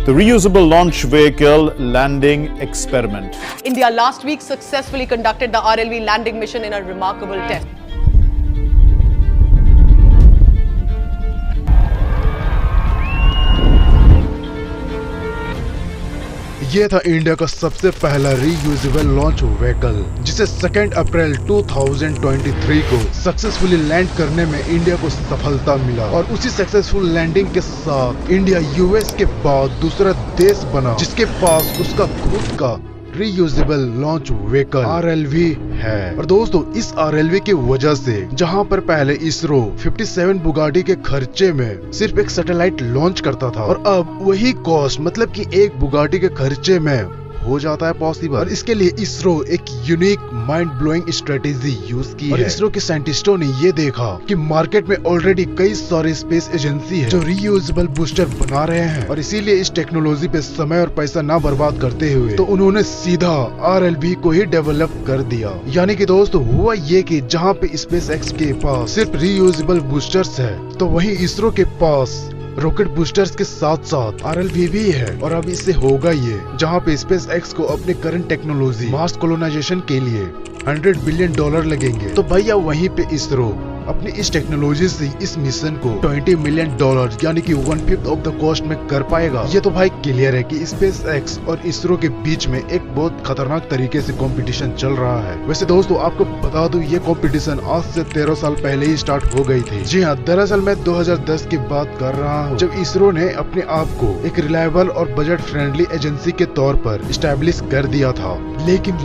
The reusable launch vehicle landing experiment. India last week successfully conducted the RLV landing mission in a remarkable test. ये था India का सबसे पहला reusable launch vehicle, जिसे 2 अप्रैल 2023 को successfully land करने में इंडिया को सफलता मिला। और उसी सक्सेसफुल लैंडिंग के साथ इंडिया यूएस के बाद दूसरा देश बना जिसके पास उसका खुद का रीयूजेबल लॉन्च व्हीकल RLV है। और दोस्तों, इस RLV की वजह से जहां पर पहले इसरो 57 बुगाटी के खर्चे में सिर्फ एक सैटेलाइट लॉन्च करता था, और अब वही कॉस्ट मतलब कि एक बुगाटी के खर्चे में हो जाता है पॉसिबल। और इसके लिए इसरो एक unique mind blowing strategy use की है। इसरो के साइंटिस्टों ने ये देखा कि मार्केट में ऑलरेडी कई सारे स्पेस एजेंसी है जो रीयूजेबल बूस्टर बना रहे हैं, और इसीलिए इस टेक्नोलॉजी पे समय और पैसा ना बर्बाद करते हुए तो उन्होंने सीधा RLV को ही डेवलप कर दिया। यानी कि दोस्तों, हुआ ये कि जहाँ पे SpaceX के पास सिर्फ रीयूजेबल बूस्टर्स है, तो वहीं इसरो के पास रॉकेट बूस्टर्स के साथ साथ RLV भी है। और अब इससे होगा ये, जहाँ पे SpaceX को अपने करंट टेक्नोलॉजी मार्स कोलोनाइजेशन के लिए $100 बिलियन लगेंगे, तो भैया वहीं पे इसरो अपनी इस टेक्नोलॉजी से इस मिशन को $20 मिलियन यानी कि 1/5 ऑफ द कॉस्ट में कर पाएगा। ये तो भाई क्लियर है कि SpaceX और इसरो के बीच में एक बहुत खतरनाक तरीके से कंपटीशन चल रहा है। वैसे दोस्तों, आपको बता दूं, ये कंपटीशन आज से 13 साल पहले ही स्टार्ट हो गई थी। जी हाँ, दरअसल मैं 2010 की बात कर रहा हूँ, जब इसरो ने अपने आप को एक रिलायबल और बजट फ्रेंडली एजेंसी के तौर पर स्टैब्लिश कर दिया था। लेकिन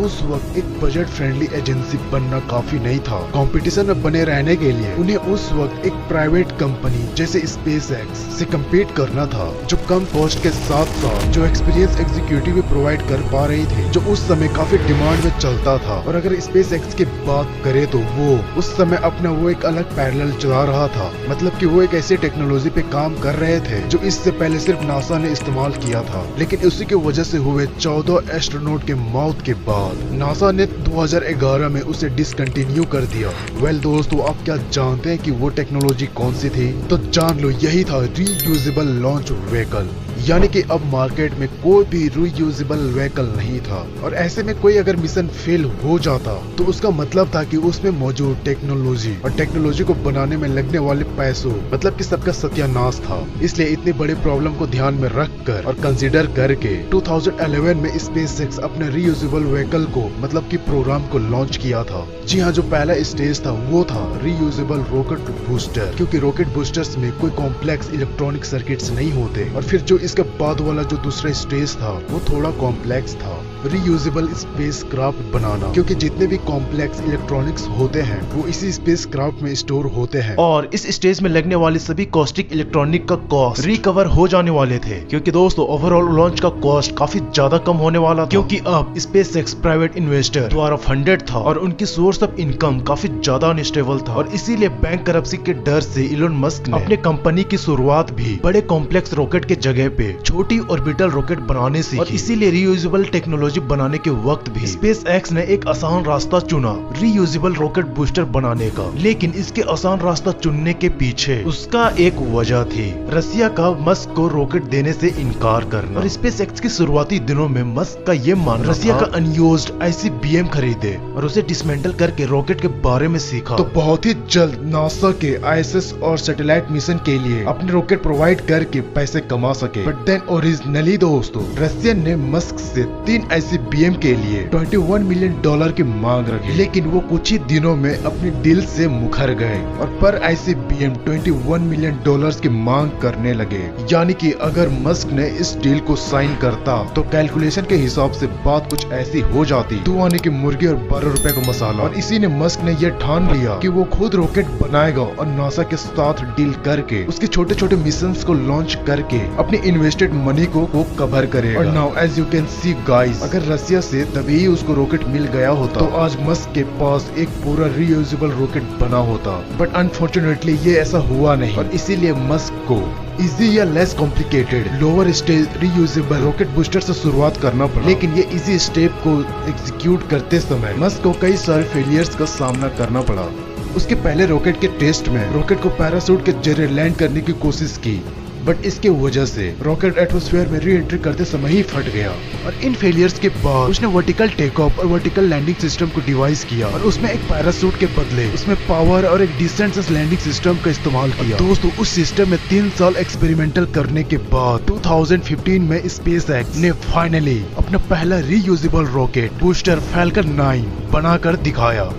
उस वक्त एक बजट फ्रेंडली एजेंसी बनना काफी नहीं था। कंपटीशन में बने रहने के लिए उन्हें उस वक्त एक प्राइवेट कंपनी जैसे SpaceX से कम्पीट करना था, जो कम कॉस्ट के साथ साथ जो एक्सपीरियंस एग्जीक्यूटिव भी प्रोवाइड कर पा रही थी, जो उस समय काफी डिमांड में चलता था। और अगर SpaceX की बात करें तो वो उस समय अपना वो एक अलग पैरेलल चला रहा था, मतलब कि वो एक ऐसी टेक्नोलॉजी पे काम कर रहे थे जो इससे पहले सिर्फ नासा ने इस्तेमाल किया था। लेकिन उसी की वजह से हुए 14 एस्ट्रोनॉट के मौत के बाद नासा ने 2011 में उसे डिसकंटिन्यू कर दिया। दोस्तों, आप क्या जानते हैं कि वो टेक्नोलॉजी कौन सी थी? तो जान लो, यही था रीयूजेबल लॉन्च व्हीकल। यानी कि अब मार्केट में कोई भी रीयूजेबल व्हीकल नहीं था, और ऐसे में कोई अगर मिशन फेल हो जाता तो उसका मतलब था कि उसमें मौजूद टेक्नोलॉजी और टेक्नोलॉजी को बनाने में लगने वाले पैसों मतलब कि सबका सत्यानाश था। इसलिए इतनी बड़ी प्रॉब्लम को ध्यान में रखकर और कंसीडर करके 2011 में SpaceX अपने रीयूजेबल व्हीकल को मतलब कि प्रोग्राम को लॉन्च किया था। जी हाँ, जो पहला स्टेज था वो था रीयूजेबल रॉकेट बूस्टर, क्योंकि रॉकेट बूस्टर्स में कोई कॉम्प्लेक्स इलेक्ट्रॉनिक सर्किट्स नहीं होते। और फिर जो इसके बाद वाला जो दूसरा स्टेज था वो थोड़ा कॉम्प्लेक्स था, रीयूजेबल स्पेसक्राफ्ट बनाना, क्योंकि जितने भी कॉम्प्लेक्स इलेक्ट्रॉनिक्स होते हैं वो इसी स्पेसक्राफ्ट में स्टोर होते हैं। और इस स्टेज में लगने वाले सभी कॉस्टिक इलेक्ट्रॉनिक का कॉस्ट रिकवर हो जाने वाले थे, क्योंकि दोस्तों ओवरऑल लॉन्च का कॉस्ट काफी ज्यादा कम होने वाला था, क्योंकि अब SpaceX प्राइवेट इन्वेस्टर द्वारा फंडेड था और उनकी सोर्स ऑफ इनकम काफी ज्यादा अनस्टेबल था। और इसीलिए बैंक करप्सी के डर से इलोन मस्क ने अपने कंपनी की शुरुआत भी बड़े कॉम्प्लेक्स रॉकेट के जगह पे छोटी ऑर्बिटल रॉकेट बनाने से, और इसीलिए रीयूजेबल टेक्नोलॉजी बनाने के वक्त भी SpaceX ने एक आसान रास्ता चुना रीयूजेबल रॉकेट बूस्टर बनाने का। लेकिन इसके आसान रास्ता चुनने के पीछे उसका एक वजह थी, रसिया का मस्क को रॉकेट देने से इनकार करना। और SpaceX के शुरुआती दिनों में मस्क का ये मानना रसिया का अनयूज्ड ICBM खरीदे और उसे डिसमेंटल करके रॉकेट के बारे में सीखा, तो बहुत ही जल्द नासा के ISS और सैटेलाइट मिशन के लिए अपने रॉकेट प्रोवाइड करके पैसे कमा सके। बट देन ओरिजिनली दोस्तों, रसियन ने मस्क से 3 ICBM के लिए $21 मिलियन की मांग रखी, लेकिन वो कुछ ही दिनों में अपनी डील से मुकर गए और पर ICBM $21 मिलियन की मांग करने लगे। यानी कि अगर मस्क ने इस डील को साइन करता तो कैलकुलेशन के हिसाब से बात कुछ ऐसी हो जाती, 2 आने की मुर्गी और ₹12 का मसाला। और इसी ने मस्क ने यह ठान लिया कि वो खुद रॉकेट बनाएगा और नासा के साथ डील करके उसके छोटे छोटे मिशन को लॉन्च करके अपने इन्वेस्टेड मनी को कवर करेगा। और now as you can see guys, अगर रसिया से तभी ही उसको रॉकेट मिल गया होता तो आज मस्क के पास एक पूरा रीयूजेबल रॉकेट बना होता। बट अनफॉर्चुनेटली ये ऐसा हुआ नहीं, और इसीलिए मस्क को इजी या less complicated lower stage reusable rocket booster से शुरुआत करना पड़ा। लेकिन ये इजी स्टेप को एग्जीक्यूट करते समय मस्क को कई सारे फेलियर्स का सामना करना पड़ा। उसके पहले रॉकेट के टेस्ट में रॉकेट को पैराशूट के जरिए लैंड करने की कोशिश की, बट इसके वजह से रॉकेट एटमॉस्फेयर में री एंट्री करते समय ही फट गया। और इन फेलियर्स के बाद उसने वर्टिकल टेक ऑफ और वर्टिकल लैंडिंग सिस्टम को डिवाइस किया और उसमें एक पैरासूट के बदले उसमें पावर और एक डिसेंट लैंडिंग सिस्टम का इस्तेमाल किया। दोस्तों उस सिस्टम में 3 साल एक्सपेरिमेंटल करने के बाद 2015 में स्पेसएक्स ने फाइनली अपना पहला रीयूजेबल रॉकेट बूस्टर फैल्कन 9 बनाकर दिखाया।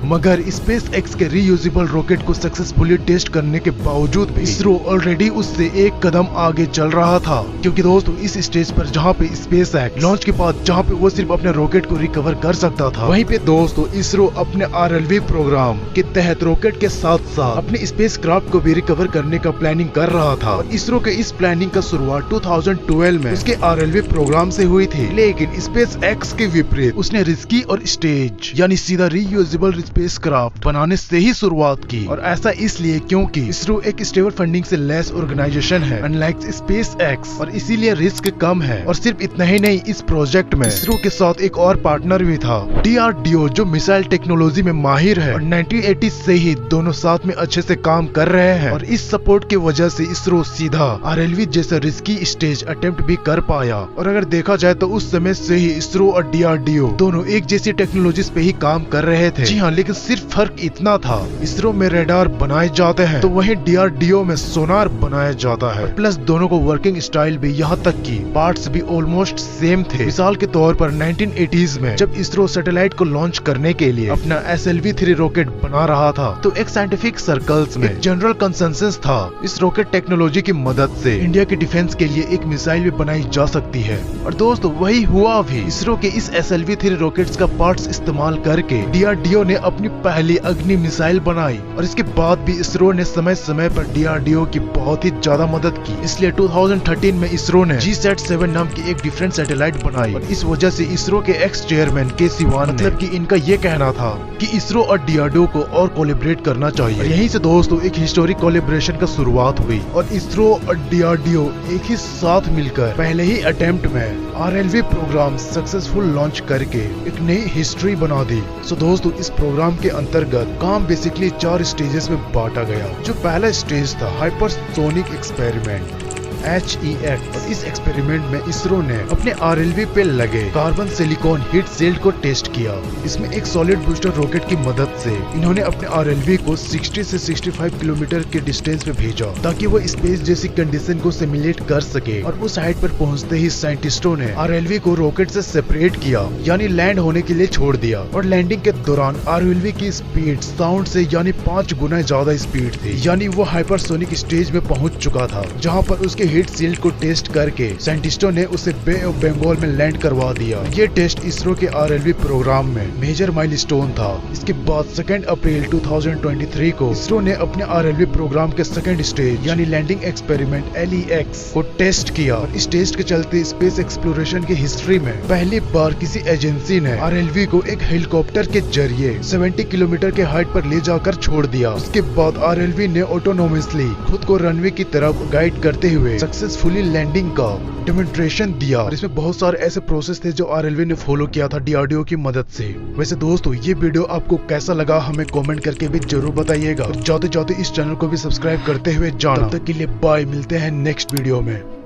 मगर स्पेसएक्स के रीयूजेबल रॉकेट को सक्सेसफुली टेस्ट करने के बावजूद भी इसरो ऑलरेडी उससे एक कदम आगे चल रहा था, क्योंकि दोस्तों इस स्टेज पर जहां पे स्पेसएक्स लॉन्च के बाद जहां पे वो सिर्फ अपने रॉकेट को रिकवर कर सकता था, वहीं पे दोस्तों इसरो अपने RLV प्रोग्राम के तहत रॉकेट के साथ साथ अपने स्पेसक्राफ्ट को भी रिकवर करने का प्लानिंग कर रहा था। और इसरो के इस प्लानिंग का शुरुआत 2012 में उसके RLV प्रोग्राम से हुई थी, लेकिन स्पेसएक्स के विपरीत उसने रिस्की और स्टेज यानी सीधा रीयूजेबल स्पेसक्राफ्ट बनाने से ही शुरुआत की। और ऐसा इसलिए क्योंकि इसरो एक स्टेबल फंडिंग से लेस ऑर्गेनाइजेशन है अनलाइक स्पेसएक्स, और इसीलिए रिस्क कम है। और सिर्फ इतना ही नहीं, इस प्रोजेक्ट में इसरो के साथ एक और पार्टनर भी था, DRDO, जो मिसाइल टेक्नोलॉजी में माहिर है और 1980 से ही दोनों साथ में अच्छे से काम कर रहे हैं। और इस सपोर्ट की वजह से इसरो सीधा RLV जैसा रिस्की स्टेज अटेम्प्ट भी कर पाया। और अगर देखा जाए तो उस समय से ही इसरो और DRDO दोनों एक जैसी टेक्नोलॉजीज पे ही काम कर रहे थे। जी हाँ, लेकिन सिर्फ फर्क इतना था, इसरो में रेडार बनाए जाते हैं तो वहीं DRDO में सोनार बनाया जाता है। प्लस दोनों को वर्किंग स्टाइल भी, यहाँ तक कि पार्ट्स भी ऑलमोस्ट सेम थे। मिसाल के तौर पर 1980s में जब इसरो सैटेलाइट को लॉन्च करने के लिए अपना SLV-3 रॉकेट बना रहा था, तो एक साइंटिफिक सर्कल्स में एक जनरल कंसेंसस था, इस रॉकेट टेक्नोलॉजी की मदद से इंडिया के डिफेंस के लिए एक मिसाइल भी बनाई जा सकती है। और दोस्तों वही हुआ भी। इसरो के इस SLV-3 रॉकेट्स का पार्ट्स इस्तेमाल करके DRDO ने अपनी पहली अग्नि मिसाइल बनाई। और इसके बाद भी इसरो ने समय समय पर DRDO की बहुत ही ज्यादा मदद की। इसलिए 2013 में इसरो ने GSAT-7 नाम की एक डिफरेंट सैटेलाइट बनाई। और इस वजह से इसरो के एक्स चेयरमैन के सिवान, मतलब कि इनका ये कहना था कि इसरो और DRDO को और कोलैबोरेट करना चाहिए। और यहीं से दोस्तों एक हिस्टोरिक कोलैबोरेशन का शुरुआत हुई और इसरो और DRDO एक ही साथ मिलकर पहले ही अटेम्प्ट में RLV प्रोग्राम सक्सेसफुल लॉन्च करके एक नई हिस्ट्री बना दी। सो दोस्तों इस प्रोग्राम के अंतर्गत काम बेसिकली 4 स्टेजेस में बांटा गया। जो पहला स्टेज था हाइपरसोनिक एक्सपेरिमेंट HEX, और इस एक्सपेरिमेंट में इसरो ने अपने RLV पे लगे कार्बन सिलिकॉन हीट शील्ड को टेस्ट किया। इसमें एक सॉलिड बूस्टर रॉकेट की मदद से इन्होंने अपने RLV को 60 से 65 किलोमीटर के डिस्टेंस पे भेजा, ताकि वो स्पेस जैसी कंडीशन को सिमुलेट कर सके। और उस हाइट पर पहुंचते ही साइंटिस्टों ने RLV को रॉकेट से सेपरेट किया, यानी लैंड होने के लिए छोड़ दिया। और लैंडिंग के दौरान RLV की स्पीड साउंड से यानी 5 गुना ज्यादा स्पीड थी, यानी वो हाइपरसोनिक स्टेज में पहुंच चुका था, जहाँ पर उसके हीट शील्ड को टेस्ट करके साइंटिस्टों ने उसे बे ऑफ बंगाल में लैंड करवा दिया। ये टेस्ट इसरो के RLV प्रोग्राम में मेजर माइलस्टोन था। इसके बाद 2 अप्रैल 2023 को इसरो ने अपने RLV प्रोग्राम के सेकंड स्टेज यानी लैंडिंग एक्सपेरिमेंट LEX को टेस्ट किया। और इस टेस्ट के चलते स्पेस एक्सप्लोरेशन की हिस्ट्री में पहली बार किसी एजेंसी ने RLV को एक हेलीकॉप्टर के जरिए 70 किलोमीटर के हाइट पर ले जाकर छोड़ दिया। उसके बाद RLV ने ऑटोनोमसली खुद को रनवे की तरफ गाइड करते हुए सक्सेसफुली लैंडिंग का डेमोन्स्ट्रेशन दिया। और इसमें बहुत सारे ऐसे प्रोसेस थे जो RLV ने फॉलो किया था DRDO की मदद से। वैसे दोस्तों ये वीडियो आपको कैसा लगा हमें कमेंट करके भी जरूर बताइएगा। और जाते जाते इस चैनल को भी सब्सक्राइब करते हुए जाना। तब तक के लिए बाय, मिलते हैं नेक्स्ट वीडियो में।